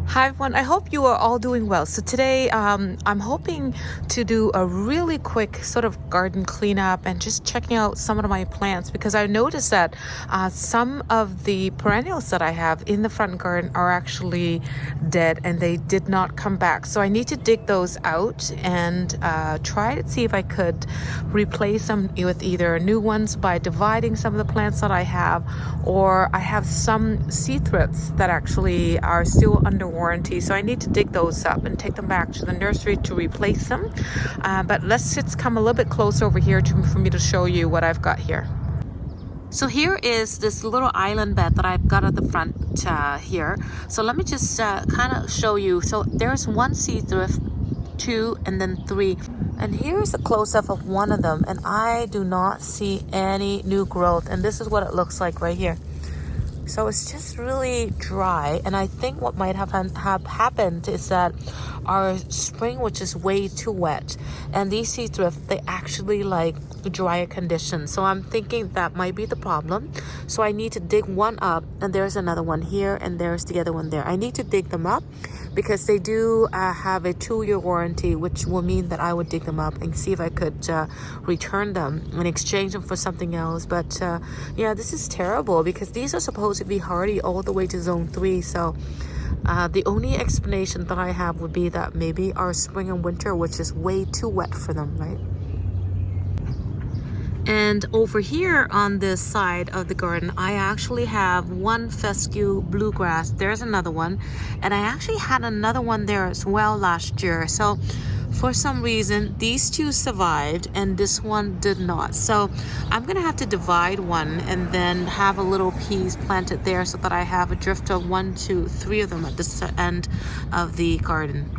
Hi everyone, I hope you are all doing well. So today I'm hoping to do a really quick sort of garden cleanup and just checking out some of my plants, because I noticed that some of the perennials that I have in the front garden are actually dead and they did not come back. So I need to dig those out and try to see if I could replace them with either new ones by dividing some of the plants that I have, or I have some sea thrifts that actually are still under warranty, so I need to dig those up and take them back to the nursery to replace them. But let's just come a little bit closer over here for me to show you what I've got here. So here is this little island bed that I've got at the front here. So let me just kind of show you. So there's one sea thrift, two, and then three. And here's a close-up of one of them, and I do not see any new growth. And this is what it looks like right here. So it's just really dry, and I think what might have happened is that our spring was just way too wet, and these sea thrift, they actually like drier conditions. So I'm thinking that might be the problem. So I need to dig one up, and there's another one here, and there's the other one there. I need to dig them up because they do have a 2-year warranty, which will mean that I would dig them up and see if I could return them and exchange them for something else. But yeah, this is terrible because these are supposed to be hardy all the way to zone 3. So the only explanation that I have would be that maybe our spring and winter was just way too wet for them, right? And over here on this side of the garden, I actually have one fescue bluegrass. There's another one. And I actually had another one there as well last year. So for some reason, these two survived and this one did not. So I'm going to have to divide one and then have a little piece planted there so that I have a drift of 1, 2, 3 of them at the end of the garden.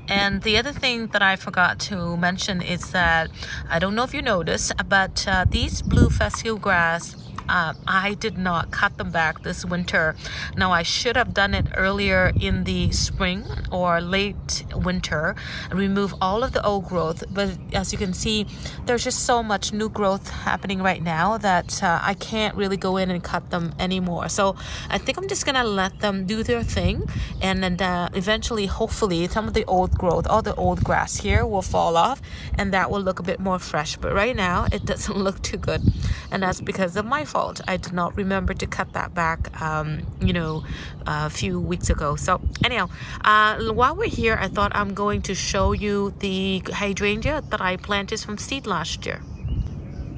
And the other thing that I forgot to mention is that, I don't know if you noticed, but these blue fescue grass, I did not cut them back this winter. Now I should have done it earlier in the spring or late winter and remove all of the old growth, but as you can see, there's just so much new growth happening right now that I can't really go in and cut them anymore. So I think I'm just gonna let them do their thing, and then eventually, hopefully, some of the old growth, all the old grass here will fall off and that will look a bit more fresh. But right now it doesn't look too good, and that's because of my fault. I did not remember to cut that back a few weeks ago. So anyhow, while we're here, I thought I'm going to show you the hydrangea that I planted from seed last year.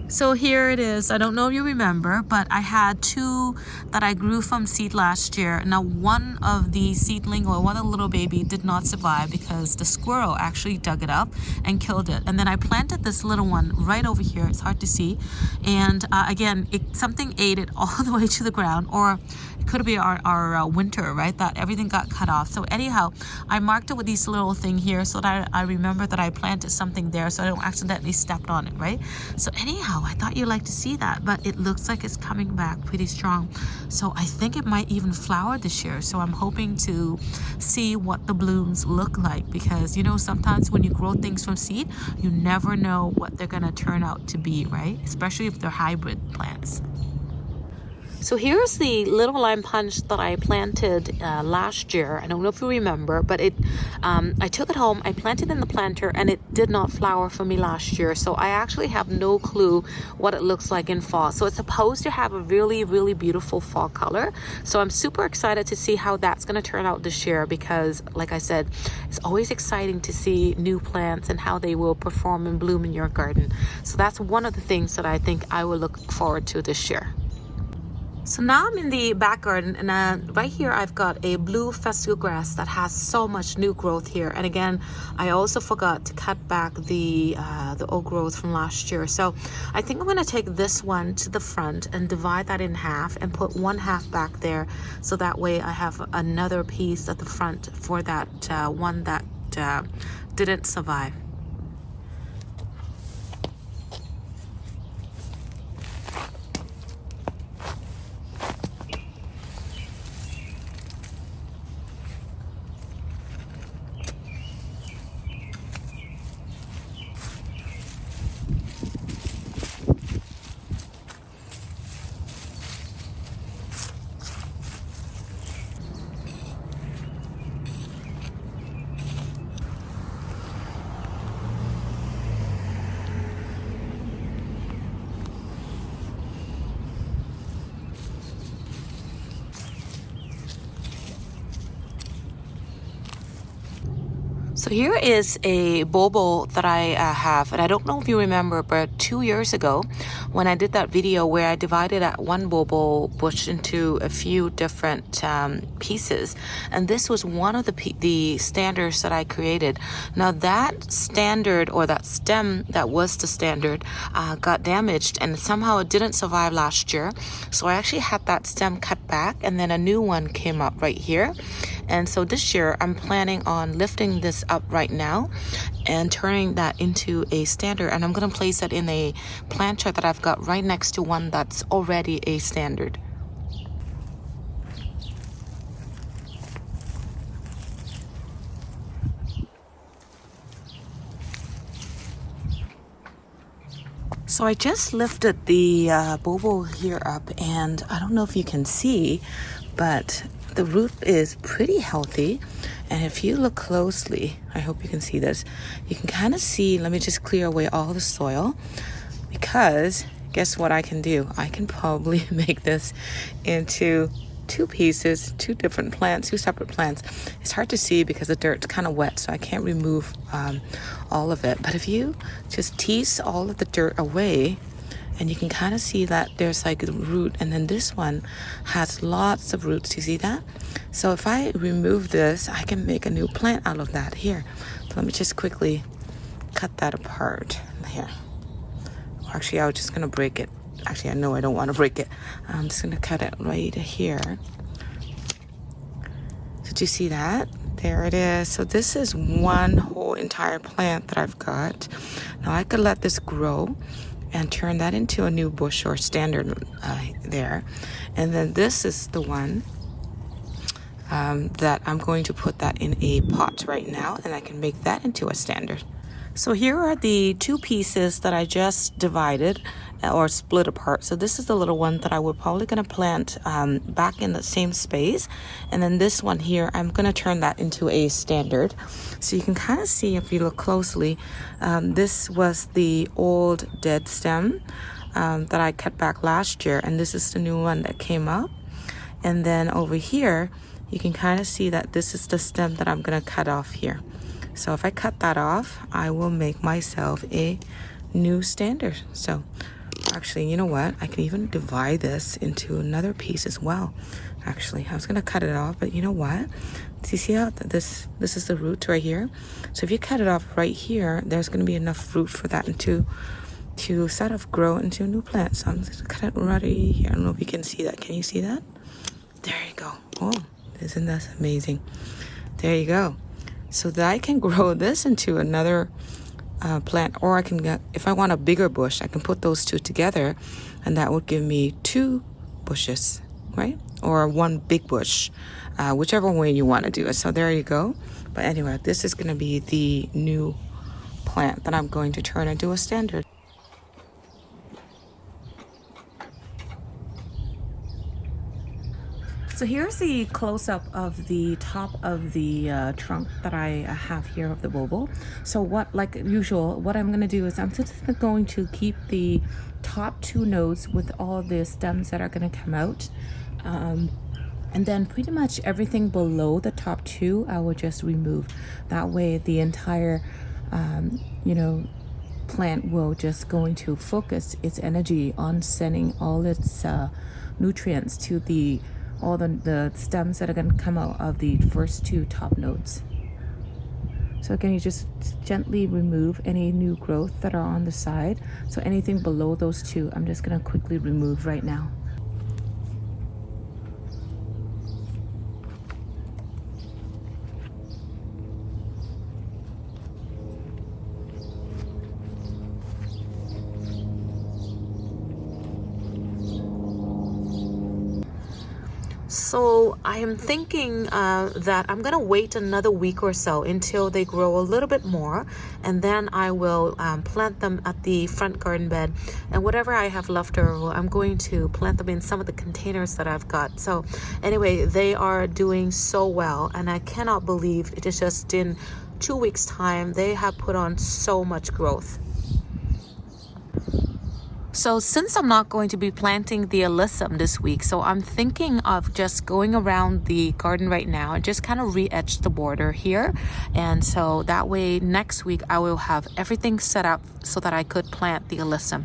So here it is. I don't know if you remember, but I had 2 that I grew from seed last year. Now one of the seedling, or one of the little baby, did not survive because the squirrel actually dug it up and killed it. And then I planted this little one right over here. It's hard to see. And again, something ate it all the way to the ground, or it could be our winter, right? That everything got cut off. So anyhow, I marked it with this little thing here so that I remember that I planted something there so I don't accidentally step on it, right? So anyhow, I thought you'd like to see that, but it looks like it's coming back pretty strong. So I think it might even flower this year. So I'm hoping to see what the blooms look like, because sometimes when you grow things from seed, you never know what they're gonna turn out to be, right? Especially if they're hybrid plants. So here's the little lime punch that I planted last year. I don't know if you remember, but I took it home, I planted in the planter, and it did not flower for me last year. So I actually have no clue what it looks like in fall. So it's supposed to have a really, really beautiful fall color. So I'm super excited to see how that's going to turn out this year, because like I said, it's always exciting to see new plants and how they will perform and bloom in your garden. So that's one of the things that I think I will look forward to this year. So now I'm in the back garden, and right here I've got a blue fescue grass that has so much new growth here. And again, I also forgot to cut back the old growth from last year. So I think I'm going to take this one to the front and divide that in half and put one half back there, so that way I have another piece at the front for that one that didn't survive. So here is a Bobo that I have, and I don't know if you remember, but 2 years ago when I did that video where I divided that one Bobo bush into a few different pieces, and this was one of the standards that I created. Now that standard, or that stem that was the standard, got damaged, and somehow it didn't survive last year. So I actually had that stem cut back, and then a new one came up right here. And so this year I'm planning on lifting this up right now and turning that into a standard, and I'm going to place it in a planter that I've got right next to one that's already a standard. So I just lifted the Bobo here up, and I don't know if you can see, but the root is pretty healthy. And if you look closely, I hope you can see this, you can kind of see, let me just clear away all the soil, because guess what I can do? I can probably make this into two pieces, two different plants, two separate plants. It's hard to see because the dirt's kind of wet, so I can't remove all of it. But if you just tease all of the dirt away, and you can kind of see that there's like a root, and then this one has lots of roots. You see that? So if I remove this, I can make a new plant out of that here. So let me just quickly cut that apart here. Actually, I was just gonna break it. Actually, I know I don't want to break it. I'm just gonna cut it right here. Did you see that? There it is. So this is one whole entire plant that I've got. Now I could let this grow and turn that into a new bush or standard there. And then this is the one that I'm going to put that in a pot right now, and I can make that into a standard. So here are the two pieces that I just divided or split apart. So this is the little one that I would probably gonna plant back in the same space. And then this one here, I'm gonna turn that into a standard. So you can kind of see if you look closely, this was the old dead stem that I cut back last year. And this is the new one that came up. And then over here, you can kind of see that this is the stem that I'm gonna cut off here. So if I cut that off, I will make myself a new standard. So actually, you know what? I can even divide this into another piece as well. Actually, I was gonna cut it off, but you know what? Do you see how this is the root right here? So if you cut it off right here, there's gonna be enough root for that to sort of grow into a new plant. So I'm just gonna cut it right here. I don't know if you can see that. Can you see that? There you go. Oh, isn't that amazing? There you go. So that I can grow this into another plant, or I can get, if I want a bigger bush, I can put those two together, and that would give me two bushes, right? Or one big bush, whichever way you want to do it. So there you go. But anyway, this is going to be the new plant that I'm going to turn into a standard. So here's the close-up of the top of the trunk that I have here of the Bobo. So what, like usual, what I'm going to do is I'm just going to keep the top two nodes with all the stems that are going to come out. And then pretty much everything below the top two, I will just remove. That way the entire, you know, plant will just going to focus its energy on sending all its nutrients to all the stems that are going to come out of the first two top nodes. So again, you just gently remove any new growth that are on the side. So anything below those two, I'm just going to quickly remove right now. So I am thinking that I'm gonna wait another week or so until they grow a little bit more, and then I will plant them at the front garden bed, and whatever I have left over, I'm going to plant them in some of the containers that I've got. So anyway, they are doing so well, and I cannot believe it is just in 2 weeks time they have put on so much growth. So since I'm not going to be planting the alyssum this week, so I'm thinking of just going around the garden right now and just kind of re-edge the border here. And so that way next week I will have everything set up so that I could plant the alyssum.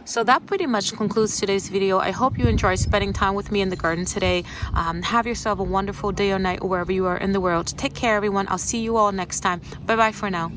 So that pretty much concludes today's video. I hope you enjoyed spending time with me in the garden today. Have yourself a wonderful day or night wherever you are in the world. Take care, everyone. I'll see you all next time. Bye-bye for now.